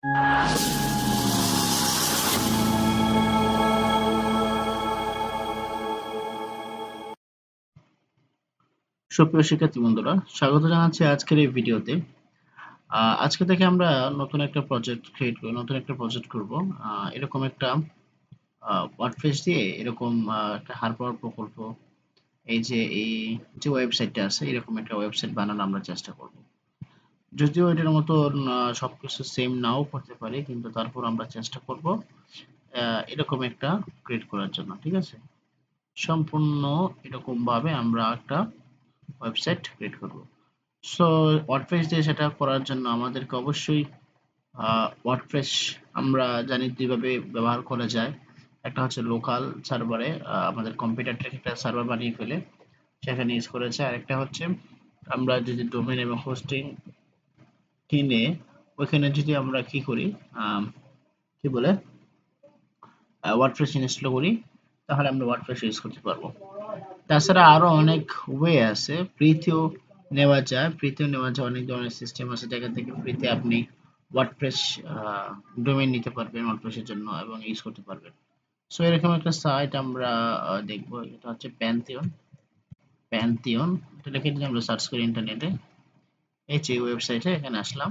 সুপ্রিয় শিক্ষার্থী বন্ধুরা, স্বাগত জানাচ্ছি আজকের এই ভিডিওতে। আজকে থেকে আমরা নতুন একটা প্রজেক্ট করব। এরকম একটা ওয়ার্ডপ্রেস দিয়ে এরকম একটা হার পাওয়ার প্রকল্প, এই যে ওয়েবসাইটটা আছে, এরকম একটা ওয়েবসাইট বানানোর আমরা চেষ্টা করব। যদিও এটার মতন সবকিছু সেম নাও করতে পারি, কিন্তু তারপর আমরা চেষ্টা করব এরকম একটা ক্রিয়েট করার জন্য। ঠিক আছে, সম্পূর্ণ এরকম ভাবে আমরা একটা ওয়েবসাইট ক্রিয়েট করব। সো ওয়ার্ডপ্রেস দিয়ে সেটা করার জন্য আমাদেরকে অবশ্যই ওয়ার্ডপ্রেস আমরা জানি দুইভাবে ব্যবহার করা যায়। একটা হচ্ছে লোকাল সার্ভারে, আমাদের কম্পিউটারটাকে একটা সার্ভার বানিয়ে ফেলে সেখানে ইউজ করেছে। আর একটা হচ্ছে আমরা যদি ডোমেইন এবং হোস্টিং কিনে ওইখানে যদি আমরা কি করি, কি বলে ওয়ার্ডপ্রেস ইনস্টল করি, তাহলে আমরা ওয়ার্ডপ্রেস ইউজ করতে পারবো। তাছাড়া আরো অনেক ওয়ে আছে, ফ্রিতেও নেওয়া যায়। অনেক ধরনের সিস্টেম আছে যেখান থেকে ফ্রিতে আপনি ওয়ার্ডপ্রেস ডোমেইন নিতে পারবেন ওয়ার্ডপ্রেসের জন্য এবং ইউজ করতে পারবেন। সো এরকম একটা সাইট আমরা দেখবো। এটা হচ্ছে প্যান্থিয়ন। এটা লিখে যদি আমরা সার্চ করি ইন্টারনেটে, এই যে ওয়েবসাইটে এখানে আসলাম।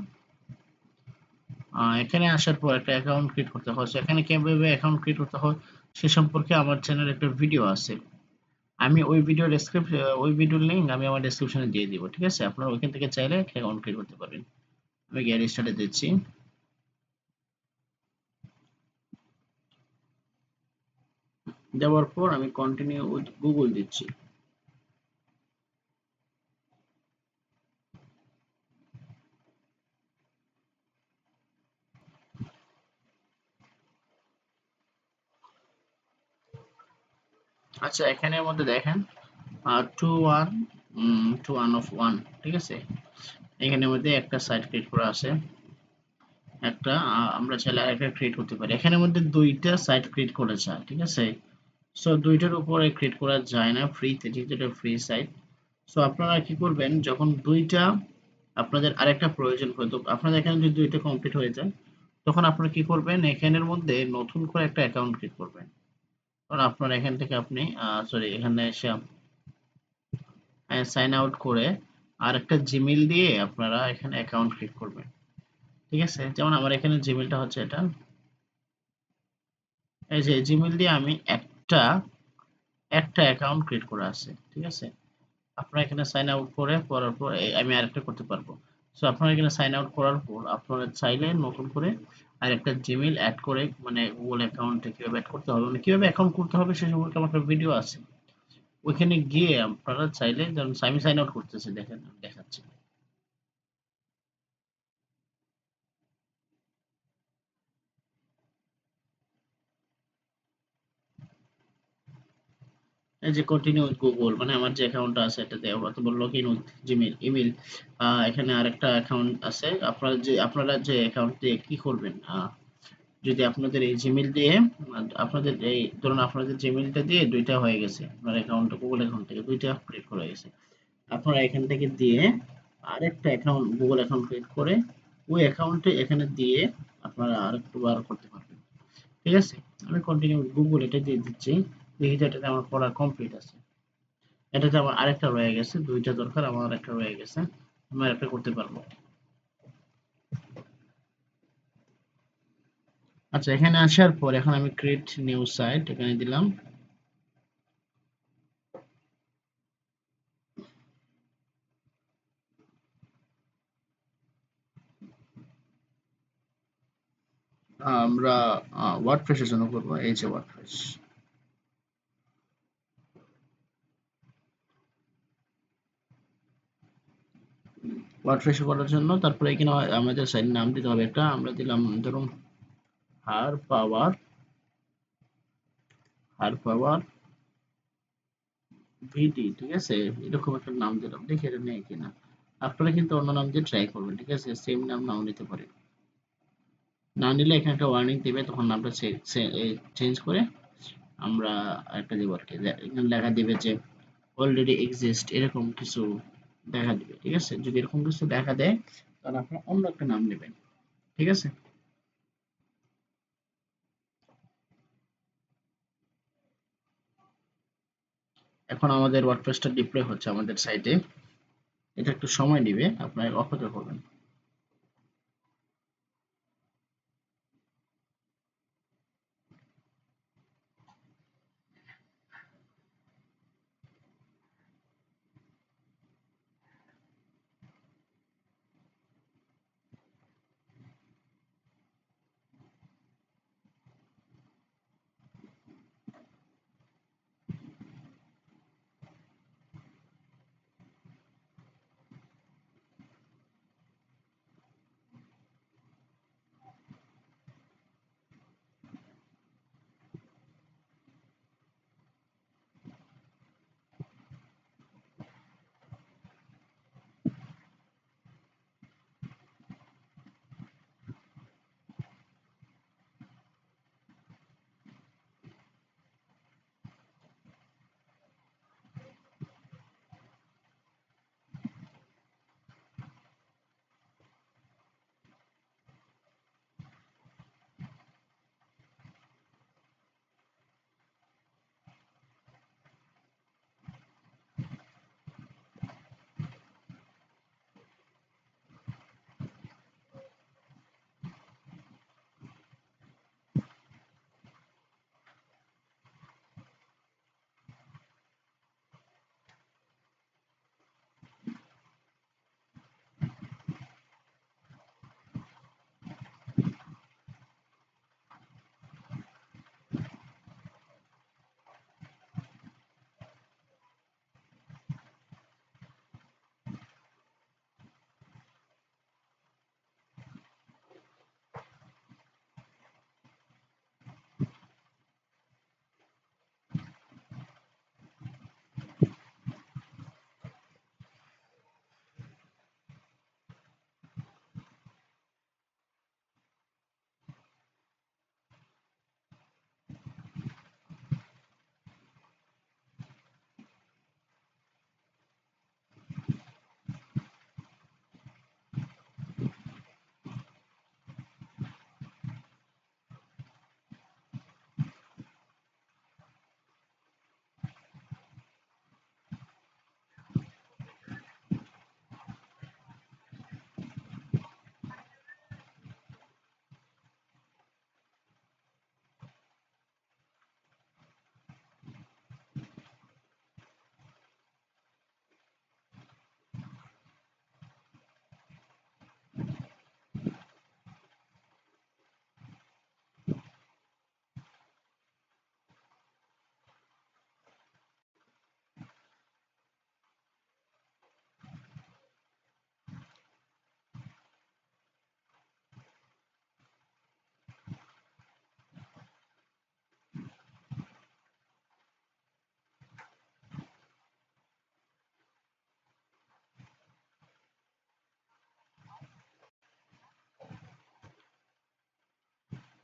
এখানে আসার পর একটা অ্যাকাউন্ট ক্রিয়েট করতে হয়। এখানে কিভাবে অ্যাকাউন্ট ক্রিয়েট করতে হয় সে সম্পর্কে আমার চ্যানেলে একটা ভিডিও আছে। আমি ওই ভিডিওর লিংক আমি আমার ডেসক্রিপশনে দিয়ে দিব। ঠিক আছে, আপনারা ওইখান থেকে চাইলে অ্যাকাউন্ট ক্রিয়েট করতে পারবেন। আমি গ্যারি স্টার্টে দিচ্ছি। দেওয়ার পর আমি কন্টিনিউ উইথ গুগল দিচ্ছি। আচ্ছা, এখানের মধ্যে দেখেন two one two one of one. ঠিক আছে, এখানের মধ্যে একটা সাইট ক্রিয়েট করা আছে। একটা আমরা চাইলে আরেকটা ক্রিয়েট করতে পারি। এখানের মধ্যে দুইটা সাইট ক্রিয়েট করা যায়। ঠিক আছে, সো দুইটার উপরে ক্রিয়েট করা যায় না ফ্রিতে, যেহেতু এটা ফ্রি সাইট। সো আপনারা কি করবেন, যখন দুইটা আপনাদের আরেকটা প্রয়োজন হয়, তো আপনাদের এখানে যদি দুইটা কমপ্লিট হয়ে যায়, তখন আপনারা কি করবেন, এখানের মধ্যে নতুন করে একটা অ্যাকাউন্ট ক্রিয়েট করবেন। কারণ আপনার এখান থেকে আপনি এখানে এসে সাইন আউট করে আর একটা জিমেইল দিয়ে আপনারা এখানে অ্যাকাউন্ট ক্রিয়েট করবেন। ঠিক আছে, যেমন আমার এখানে জিমেইলটা হচ্ছে এটা। এই যে জিমেইল দিয়ে আমি একটা একটা অ্যাকাউন্ট ক্রিয়েট করা আছে। ঠিক আছে, আপনারা এখানে সাইন আউট করে করার পর আমি আরেকটা করতে পারবো। সো আপনারা এখানে সাইন আউট করার পর আপনারা চাইলে নতুন করে আরেকটা জিমেইল অ্যাড করে, মানে গুগল অ্যাকাউন্টে কিভাবে অ্যাড করতে হবে, মানে কিভাবে অ্যাকাউন্ট করতে হবে সে সম্পর্কে আমার একটা ভিডিও আছে। ওইখানে গিয়ে আপনারা চাইলে, যেমন আমি সাইন আউট করতেছি, দেখেন আমি দেখাচ্ছি। এই যে কন্টিনিউ উইথ গুগল, মানে আমার যে অ্যাকাউন্টটা আছে এটাতে, অথবা log in with Gmail email. এখানে আরেকটা অ্যাকাউন্ট আছে। আপনারা যে অ্যাকাউন্ট দিয়ে কি করবেন, যদি আপনাদের এই জিমেইল দিয়ে আপনাদের এই ধরুন আপনাদের জিমেইলটা দিয়ে দুইটা হয়ে গেছে, আপনার অ্যাকাউন্ট গুগল অ্যাকাউন্ট থেকে দুইটা ক্রিয়েট করা হয়ে গেছে, আপনারা এখান থেকে দিয়ে আরেকটা অ্যাকাউন্ট গুগল অ্যাকাউন্ট ক্রিয়েট করে ওই অ্যাকাউন্টে এখানে দিয়ে আপনারা আরেকটু বার করতে পারবেন। ঠিক আছে, আমি কন্টিনিউ গুগল এটা দিয়ে দিচ্ছি। দেখি যে এটাতে আমার পড়া কমপ্লিট আছে। এটাতে আমার আরেকটা রয়ে গেছে, দুইটা দরকার, আমার আরেকটা রয়ে গেছে, আমি আরেকটা করতে পারবো। আচ্ছা, এখানে আসার পর এখন আমি ক্রিয়েট নিউ সাইট এখানে দিলাম। আমরা ওয়ার্ডপ্রেসের জন্য করবো, এই যে ওয়ার্ডপ্রেসে করার জন্য তারপরে এখানে আমাদের সাইট নাম দিতে হবে একটা, আমরা দিলাম ধরুন হার পাওয়ার ভিডি। ঠিক আছে, এরকম একটা নাম দিলাম, দেখি এটা নেই কিনা। আপনারা কিন্তু অন্য নাম দিয়ে ট্রাই করবেন। ঠিক আছে, সেম নাম নাও নিতে পারে, না নিলে এখানে একটা ওয়ার্নিং দিবে, তখন নামটা চেঞ্জ করে আমরা একটা দিব আর কি। এখানে লেখা দিবে যে অলরেডি এক্সিস্ট, এরকম কিছু দেখা দিবে। ঠিক আছে, যদি এরকম কিছু দেখা দেয় তাহলে আপনারা অন্য একটা নাম নেবেন। ঠিক আছে, এখন আমাদের ওয়ার্ডপ্রেসটা ডিপ্লয় হচ্ছে আমাদের সাইটে। এটা একটু সময় নিবে, আপনারা অপেক্ষা করবেন।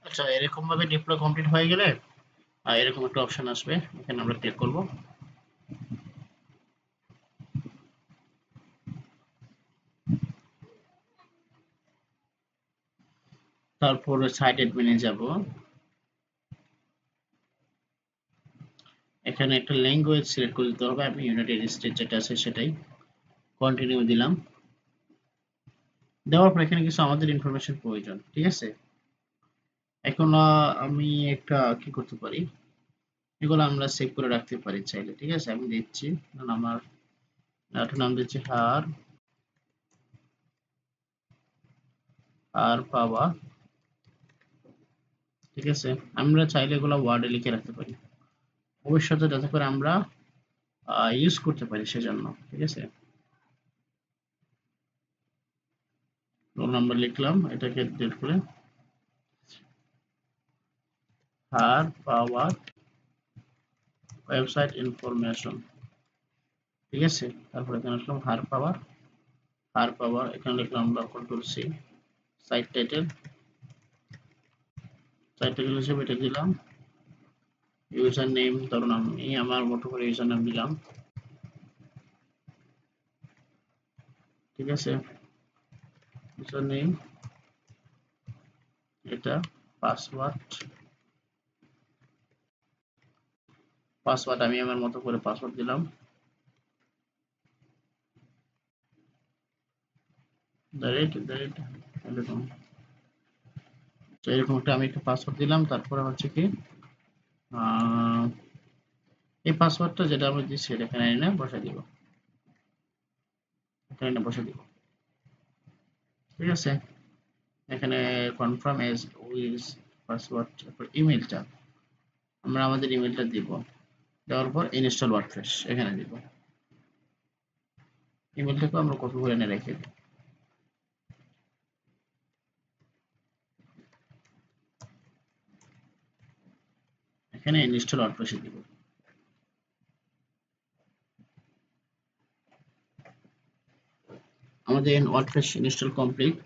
আচ্ছা, এরকম ভাবে ডিপ্লয় কমপ্লিট হয়ে গেলে এরকম একটা অপশন আসবে, এখানে আমরা ক্লিক করব। তারপর সাইট অ্যাডমিনে যাব। এখানে একটা ল্যাঙ্গুয়েজ সিলেক্ট করে দিতে হবে, আমি ইউনাইটেড স্টেট যেটা আছে সেটাই কন্টিনিউ দিলাম। দেওয়ার পর এখানে কিছু আমাদের ইনফরমেশন প্রয়োজন, ঠিক আছে। এখন আমি একটা কি করতে পারি, এগুলো আমরা সেভ করে রাখতে পারি চাইলে, ঠিক আছে। আমি দিচ্ছি, কারণ আমার একটা নাম দিচ্ছি হার আর পাওয়া, ঠিক আছে। আমরা চাইলে এগুলো ওয়ার্ডে লিখে রাখতে পারি ভবিষ্যতে, যাতে করে আমরা ইউজ করতে পারি সেজন্য, ঠিক আছে। রোল নাম্বার লিখলাম, এটাকে ডিলিট করে হার পাওয়ার ওয়েবসাইট ইনফরমেশন, ঠিক আছে। তারপর এখানে লিখলাম হার পাওয়ার এখানে লিখলাম আমরা কন্ট্রোল সি, সাইট টাইটেল হিসেবে এটা দিলাম। ইউজার নেম ধরুন আমি আমার মতো করে ইউজার নেম দিলাম, ঠিক আছে। ইউজার নেম এটা, পাসওয়ার্ড পাসওয়ার্ড আমি আমার মতো করে পাসওয়ার্ড দিলাম। এরকম তো এরকম একটা আমি একটা পাসওয়ার্ড দিলাম। তারপরে হচ্ছে কি আহ, এই পাসওয়ার্ডটা যেটা আমরা দিচ্ছি সেটা এখানে এনে বসে দিব, এখানে এনে বসে দিব। ঠিক আছে, এখানে কনফার্ম এজ উইজ পাসওয়ার্ড, তারপর ইমেলটা আমরা আমাদের ইমেলটা দিব। দেওয়ার পর ইনস্টল ওয়ার্ডপ্রেস এখানে দিব। ইমেলটাকে আমরা কপি করে এনে রেখে দিই। এখানে ইনস্টল ওয়ার্ডপ্রেসে দিব। আমাদের ওয়ার্ডপ্রেস ইনস্টল কমপ্লিট।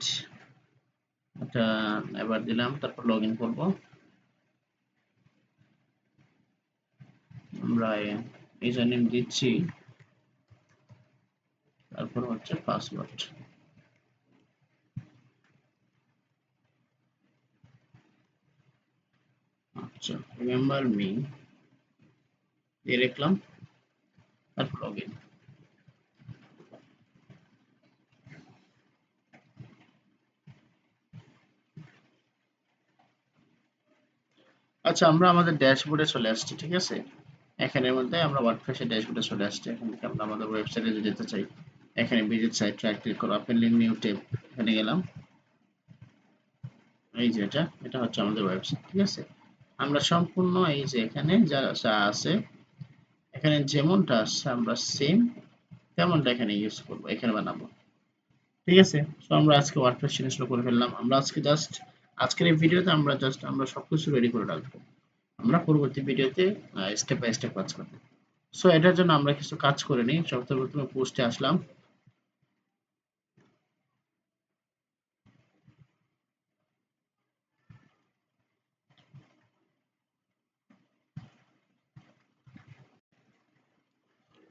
এটা এবার দিলাম, তারপর লগ ইন করবো। আমরা ইউজার নেম দিচ্ছি, তারপর হচ্ছে পাসওয়ার্ড। আচ্ছা, রিমেম্বার মি দিয়ে রাখলাম, তারপর লগ ইন। আচ্ছা, আমরা আমাদের ড্যাশবোর্ডে চলে আসছি। ঠিক আছে, এখানের মধ্যে আমরা ওয়ার্ডপ্রেসের ড্যাশবোর্ডে চলে আসছি। এখান থেকে আমরা আমাদের ওয়েবসাইটে যেতে চাই, এখানে ভিজিট সাইট ট্র্যাক ক্লিক করো, ওপেন লিংক নিউ ট্যাব, এখানে গেলাম। এই যে এটা হচ্ছে আমাদের ওয়েবসাইট। ঠিক আছে, আমরা সম্পূর্ণ এই যে এখানে যা যা আছে, এখানে যেমনটা আছে আমরা সেম তেমনটা এখানে ইউজ করব, এখানে বানাবো। ঠিক আছে, সো আমরা আজকে ওয়ার্ডপ্রেস ইনস্টল করে ফেললাম। আমরা আজকে জাস্ট আজকের এই ভিডিওতে আমরা সবকিছু রেডি করে রাখবো। আমরা পরবর্তী ভিডিওতে স্টেপ বাই স্টেপ কাজ করব। সো এটার জন্য আমরা কিছু কাজ করে নিই। সর্বপ্রথমে পোস্টে আসলাম।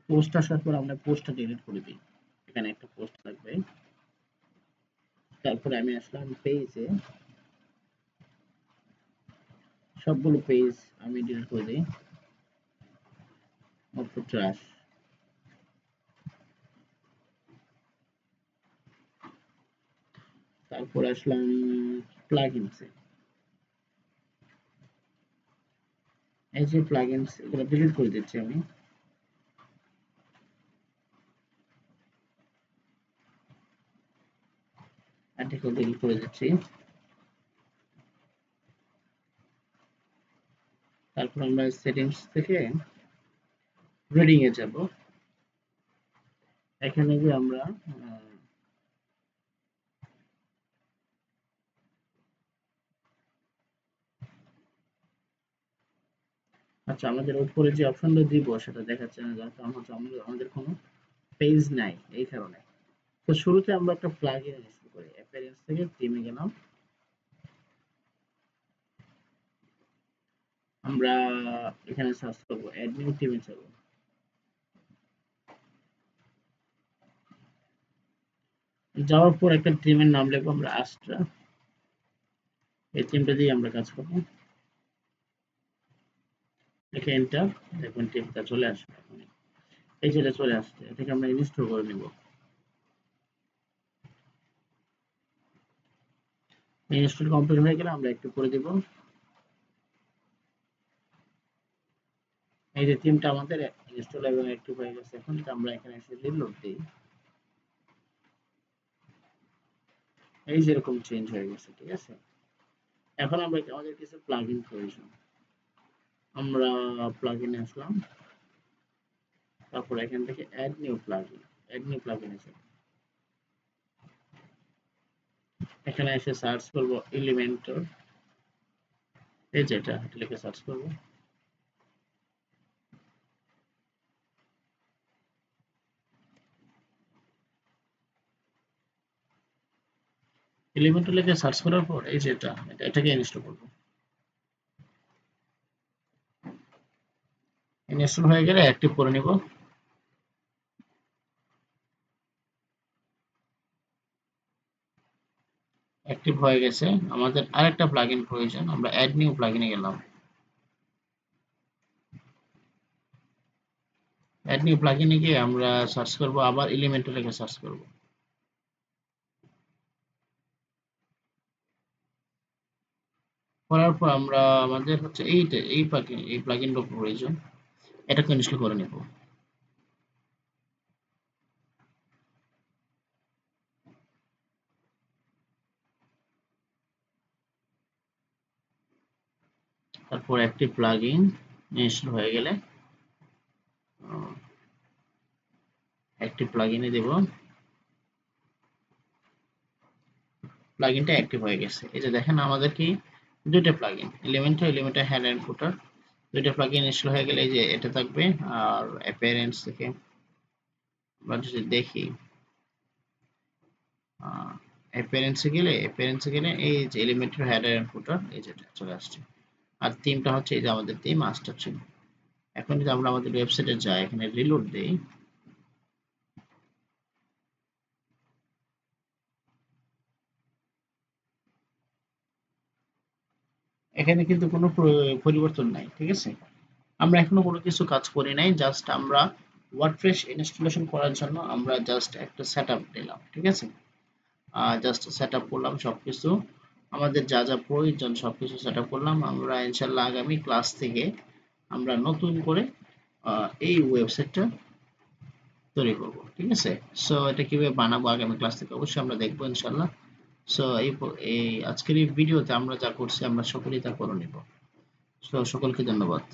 পোস্ট আসার পর আমরা পোস্টটা ডিলিট করে দিই। এখানে একটা পোস্ট থাকবে। তারপরে আমি আসলাম পেজে, সবগুলো পেজ আমি ডিলিট করে দিই। Auto trash. তারপর আসলাম প্লাগইনসে। এই যে প্লাগইনস, এগুলো ডিলিট করে দিচ্ছি আমি। আর্টিকেল ডিলিট করে দিচ্ছি। তারপর আমরা সেটিংস থেকে রিডিং এ যাব। এখানে যে আমরা আচ্ছা, আমাদের উপরে যে অপশনটা দিব সেটা দেখাচ্ছে না, যার কারণ হচ্ছে আমাদের কোনো পেজ নাই এই কারণে। তো শুরুতে আমরা একটা প্লাগইন ইনস্টল করি। অ্যাপিয়ারেন্স থেকে থিমে গেলাম। আমরা এখানে সার্চ করব, অ্যাড নিউ থিমে যাব। যাওয়ার পর একটা থিমের নাম লিখবো আমরা আস্ট্রা। এই থিমটা দিয়ে আমরা কাজ করব। লিখে এন্টার, দেখবেন থিমটা চলে আসবে। এখন এই যেটা চলে আসছে, এটাকে আমরা ইনস্টল করে নিব। ইনস্টল কমপ্লিট হয়ে গেলে আমরা একটু করে দিব। এই যে থিমটা আমাদের ইনস্টল এবং অ্যাক্টিভ হয়ে গেছে। এখন এটা আমরা এখানে এসে রিলোড দিই। এই যেরকম চেঞ্জ হয়ে গেছে। ঠিক আছে, এখন আমরা আমাদের কিছু প্লাগইন প্রয়োজন। আমরা প্লাগইনে আসলাম। তারপর এখান থেকে অ্যাড নিউ প্লাগইন আছে। এখানে এসে সার্চ করব এলিমেন্টর। এই যেটা, এটা লিখে সার্চ করব। এলিমেন্টর লিখে সার্চ করার পর এই যেটা, এটাকে ইনস্টল করব। ইনস্টল হয়ে গেলে অ্যাক্টিভ করে নিব। অ্যাক্টিভ হয়ে গেছে। আমাদের আরেকটা প্লাগইন প্রয়োজন। আমরা অ্যাড নিউ প্লাগইনে গেলাম। অ্যাড নিউ প্লাগইনে গিয়ে আমরা সার্চ করব, আবার এলিমেন্টর লিখে সার্চ করব। করার পর আমরা আমাদের হচ্ছে এই প্লাগইনটা প্রয়োজন, এটাকে ইনস্টল করে নেব। তারপর একটি প্লাগইন ইনস্টল হয়ে গেলে একটি প্লাগইনে দেব, প্লাগইনটা অ্যাক্টিভ হয়ে গেছে। এই যে দেখেন আমাদের কি দুইটা প্লাগইন, এলিমেন্টর হেড এন্ড ফুটার, দুইটা প্লাগইন ইনস্টল হয়ে গেলে এই যে এটা থাকবে। আর অ্যাপিয়ারেন্স থেকে আমরা যদি দেখি, অ্যাপিয়ারেন্সে গেলে এই যে এলিমেন্টর হেড এন্ড ফুটার এই যে এটা চলে আসছে। আর থিমটা হচ্ছে এই যে আমাদের থিম মাস্টার থিম। এখন যদি আমরা আমাদের ওয়েবসাইটে যাই, এখানে রিলোড দেই, এখানে কিন্তু কোনো পরিবর্তন নাই, ঠিক আছে। আমরা এখনো কোনো কিছু কাজ করি নাই, জাস্ট আমরা ওয়ার্ডপ্রেস ইনস্টলেশন করার জন্য আমরা জাস্ট একটা সেটআপ দিলাম, ঠিক আছে। জাস্ট সেটআপ করলাম সবকিছু, আমাদের যা যা প্রয়োজন সবকিছু সেটআপ করলাম। আমরা ইনশাল্লাহ আগামী ক্লাস থেকে আমরা নতুন করে এই ওয়েবসাইটটা তৈরি করব, ঠিক আছে। সো এটা কিভাবে বানাবো আগামী ক্লাস থেকে অবশ্যই আমরা দেখবো ইনশাল্লাহ। সো এই আজকের এই ভিডিওতে আমরা যা করছি আমরা সকলেই তা করে নিব। সো সকলকে ধন্যবাদ।